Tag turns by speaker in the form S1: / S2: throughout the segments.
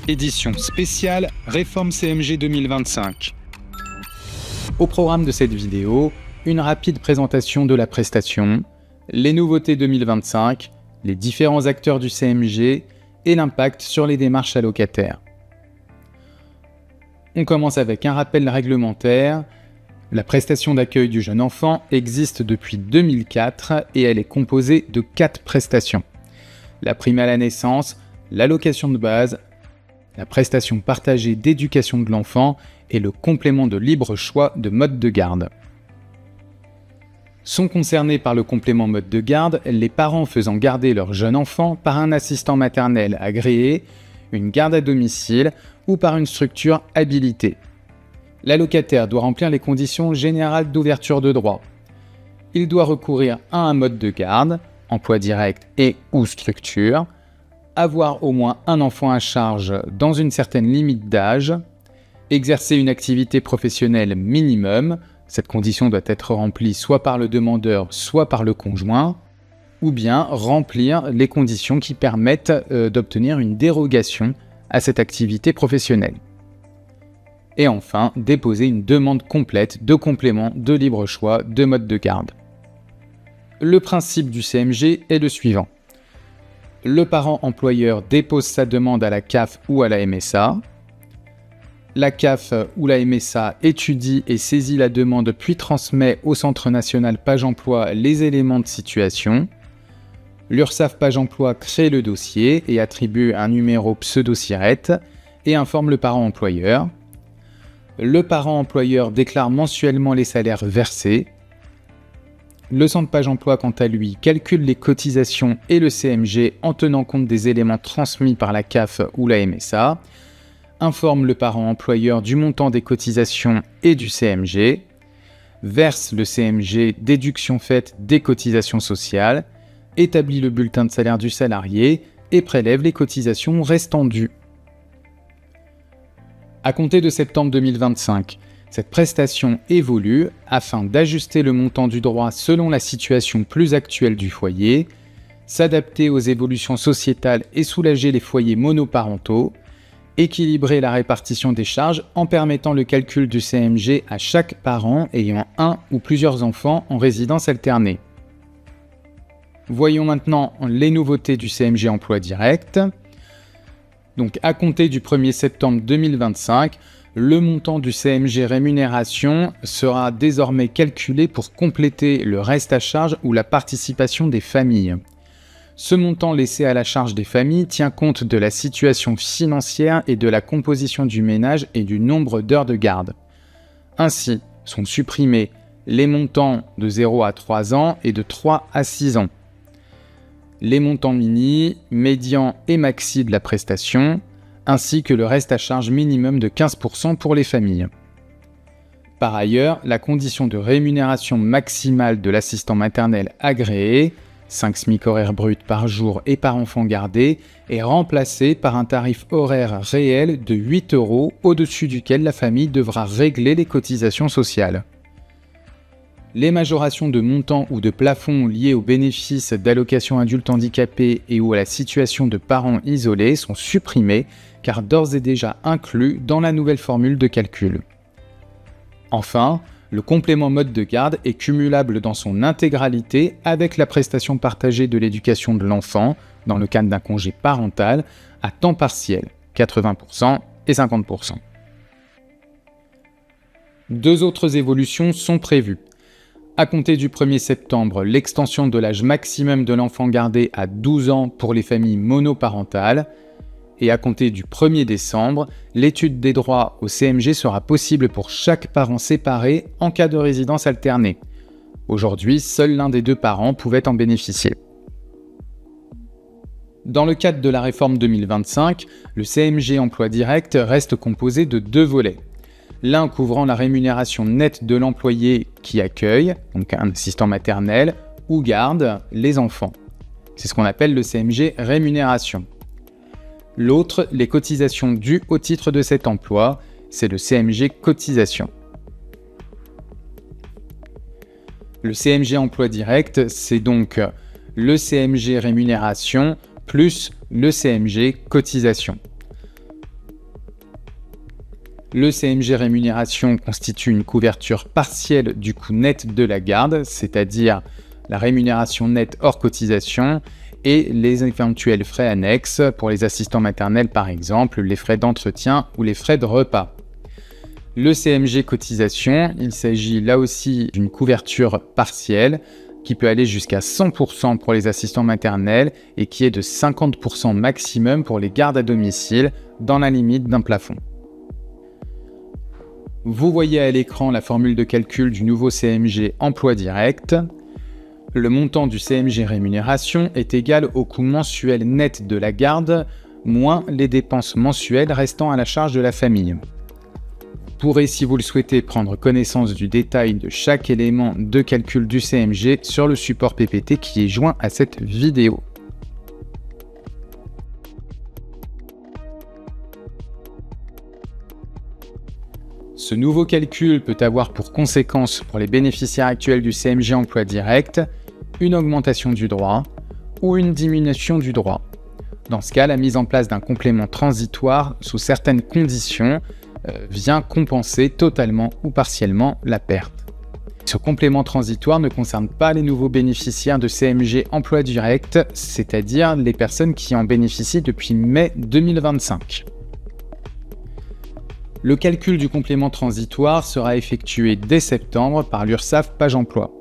S1: édition spéciale Réforme CMG 2025. Au programme de cette vidéo, une rapide présentation de la prestation, les nouveautés 2025, les différents acteurs du CMG et l'impact sur les démarches allocataires. On commence avec un rappel réglementaire. La prestation d'accueil du jeune enfant existe depuis 2004 et elle est composée de 4 prestations. La prime à la naissance, l'allocation de base, la prestation partagée d'éducation de l'enfant et le complément de libre choix de mode de garde. Sont concernés par le complément mode de garde les parents faisant garder leur jeune enfant par un assistant maternel agréé, une garde à domicile ou par une structure habilitée. L'allocataire doit remplir les conditions générales d'ouverture de droit. Il doit recourir à un mode de garde, emploi direct et ou structure, avoir au moins un enfant à charge dans une certaine limite d'âge, exercer une activité professionnelle minimum, cette condition doit être remplie soit par le demandeur, soit par le conjoint, ou bien remplir les conditions qui permettent d'obtenir une dérogation à cette activité professionnelle. Et enfin, déposer une demande complète de complément de libre choix de mode de garde. Le principe du CMG est le suivant. Le parent employeur dépose sa demande à la CAF ou à la MSA. La CAF ou la MSA étudie et saisit la demande puis transmet au Centre national Page Emploi les éléments de situation. L'URSSAF Page Emploi crée le dossier et attribue un numéro pseudo-SIRET et informe le parent employeur. Le parent employeur déclare mensuellement les salaires versés. Le Centre Page Emploi, quant à lui, calcule les cotisations et le CMG en tenant compte des éléments transmis par la CAF ou la MSA, informe le parent employeur du montant des cotisations et du CMG, verse le CMG déduction faite des cotisations sociales, établit le bulletin de salaire du salarié et prélève les cotisations restant dues. À compter de septembre 2025, cette prestation évolue afin d'ajuster le montant du droit selon la situation plus actuelle du foyer, s'adapter aux évolutions sociétales et soulager les foyers monoparentaux, équilibrer la répartition des charges en permettant le calcul du CMG à chaque parent ayant un ou plusieurs enfants en résidence alternée. Voyons maintenant les nouveautés du CMG emploi direct. Donc à compter du 1er septembre 2025, le montant du CMG rémunération sera désormais calculé pour compléter le reste à charge ou la participation des familles. Ce montant laissé à la charge des familles tient compte de la situation financière et de la composition du ménage et du nombre d'heures de garde. Ainsi, sont supprimés les montants de 0 à 3 ans et de 3 à 6 ans. Les montants mini, médian et maxi de la prestation, ainsi que le reste à charge minimum de 15% pour les familles. Par ailleurs, la condition de rémunération maximale de l'assistant maternel agréé, 5 SMIC horaires bruts par jour et par enfant gardé, est remplacée par un tarif horaire réel de 8 € au-dessus duquel la famille devra régler les cotisations sociales. Les majorations de montant ou de plafond liées aux bénéfices d'allocation adulte handicapé et ou à la situation de parents isolés sont supprimées car d'ores et déjà inclus dans la nouvelle formule de calcul. Enfin, le complément mode de garde est cumulable dans son intégralité avec la prestation partagée de l'éducation de l'enfant dans le cadre d'un congé parental à temps partiel, 80% et 50%. Deux autres évolutions sont prévues. À compter du 1er septembre, l'extension de l'âge maximum de l'enfant gardé à 12 ans pour les familles monoparentales. Et à compter du 1er décembre, l'étude des droits au CMG sera possible pour chaque parent séparé en cas de résidence alternée. Aujourd'hui, seul l'un des deux parents pouvait en bénéficier. Dans le cadre de la réforme 2025, le CMG emploi direct reste composé de 2 volets. L'un couvrant la rémunération nette de l'employé qui accueille, donc un assistant maternel, ou garde les enfants. C'est ce qu'on appelle le CMG rémunération. L'autre, les cotisations dues au titre de cet emploi, c'est le CMG cotisation. Le CMG emploi direct, c'est donc le CMG rémunération plus le CMG cotisation. Le CMG rémunération constitue une couverture partielle du coût net de la garde, c'est-à-dire la rémunération nette hors cotisation et les éventuels frais annexes pour les assistants maternels par exemple, les frais d'entretien ou les frais de repas. Le CMG cotisation, il s'agit là aussi d'une couverture partielle qui peut aller jusqu'à 100% pour les assistants maternels et qui est de 50% maximum pour les gardes à domicile dans la limite d'un plafond. Vous voyez à l'écran la formule de calcul du nouveau CMG emploi direct. Le montant du CMG rémunération est égal au coût mensuel net de la garde moins les dépenses mensuelles restant à la charge de la famille. Vous pourrez, si vous le souhaitez, prendre connaissance du détail de chaque élément de calcul du CMG sur le support PPT qui est joint à cette vidéo. Ce nouveau calcul peut avoir pour conséquence pour les bénéficiaires actuels du CMG emploi direct une augmentation du droit ou une diminution du droit. Dans ce cas, la mise en place d'un complément transitoire sous certaines conditions vient compenser totalement ou partiellement la perte. Ce complément transitoire ne concerne pas les nouveaux bénéficiaires de CMG emploi direct, c'est-à-dire les personnes qui en bénéficient depuis mai 2025. Le calcul du complément transitoire sera effectué dès septembre par l'URSSAF Page Emploi.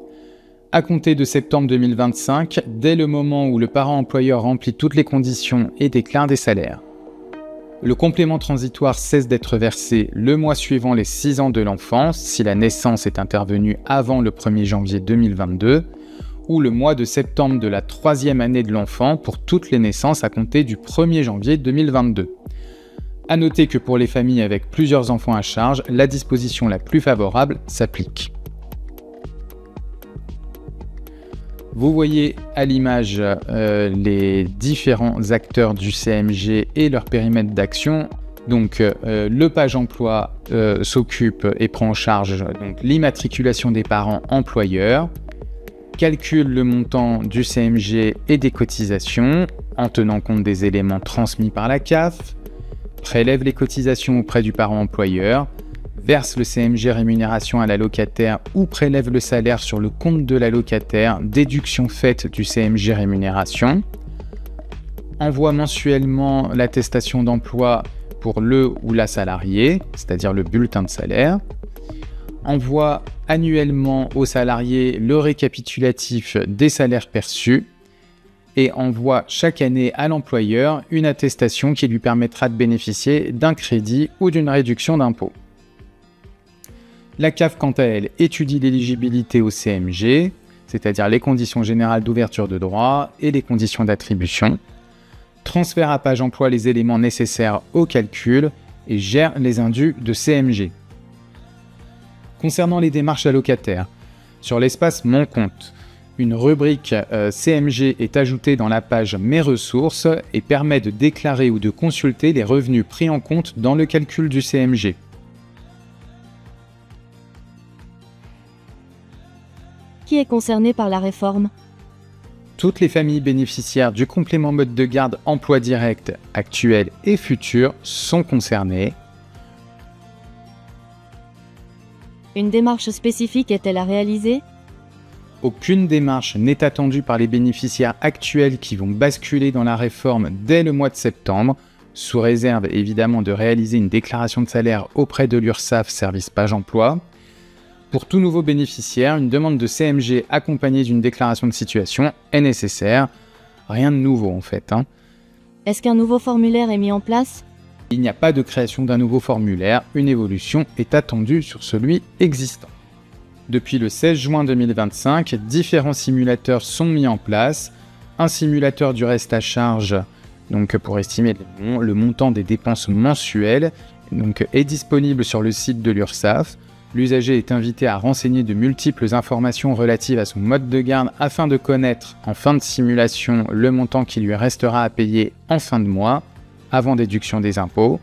S1: À compter de septembre 2025, dès le moment où le parent employeur remplit toutes les conditions et déclare des salaires. Le complément transitoire cesse d'être versé le mois suivant les 6 ans de l'enfant, si la naissance est intervenue avant le 1er janvier 2022, ou le mois de septembre de la 3e année de l'enfant pour toutes les naissances à compter du 1er janvier 2022. À noter que pour les familles avec plusieurs enfants à charge, la disposition la plus favorable s'applique. Vous voyez à l'image les différents acteurs du CMG et leur périmètre d'action. Donc le Page Emploi s'occupe et prend en charge l'immatriculation des parents employeurs, calcule le montant du CMG et des cotisations en tenant compte des éléments transmis par la CAF, prélève les cotisations auprès du parent employeur, verse le CMG rémunération à la locataire ou prélève le salaire sur le compte de la locataire, déduction faite du CMG rémunération, envoie mensuellement l'attestation d'emploi pour le ou la salariée, c'est-à-dire le bulletin de salaire, envoie annuellement au salarié le récapitulatif des salaires perçus et envoie chaque année à l'employeur une attestation qui lui permettra de bénéficier d'un crédit ou d'une réduction d'impôt. La CAF, quant à elle, étudie l'éligibilité au CMG, c'est-à-dire les conditions générales d'ouverture de droit et les conditions d'attribution, transfère à Page Emploi les éléments nécessaires au calcul et gère les indus de CMG. Concernant les démarches allocataires, sur l'espace Mon compte, une rubrique CMG est ajoutée dans la page Mes ressources et permet de déclarer ou de consulter les revenus pris en compte dans le calcul du CMG.
S2: Qui est concerné par la réforme ?
S1: Toutes les familles bénéficiaires du complément mode de garde emploi direct actuel et futur sont concernées.
S2: Une démarche spécifique est-elle à réaliser ?
S1: Aucune démarche n'est attendue par les bénéficiaires actuels qui vont basculer dans la réforme dès le mois de septembre, sous réserve évidemment de réaliser une déclaration de salaire auprès de l'URSSAF Service Page Emploi. Pour tout nouveau bénéficiaire, une demande de CMG accompagnée d'une déclaration de situation est nécessaire. Rien de nouveau en fait.
S2: Est-ce qu'un nouveau formulaire est mis en place ?
S1: Il n'y a pas de création d'un nouveau formulaire, une évolution est attendue sur celui existant. Depuis le 16 juin 2025, différents simulateurs sont mis en place. Un simulateur du reste à charge, donc pour estimer le montant des dépenses mensuelles, est disponible sur le site de l'URSSAF. L'usager est invité à renseigner de multiples informations relatives à son mode de garde afin de connaître, en fin de simulation, le montant qui lui restera à payer en fin de mois, avant déduction des impôts.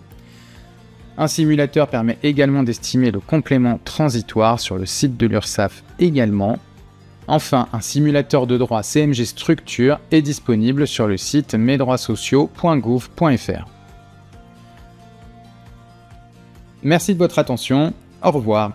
S1: Un simulateur permet également d'estimer le complément transitoire sur le site de l'URSSAF également. Enfin, un simulateur de droit CMG Structure est disponible sur le site mesdroitssociaux.gouv.fr. Merci de votre attention, au revoir.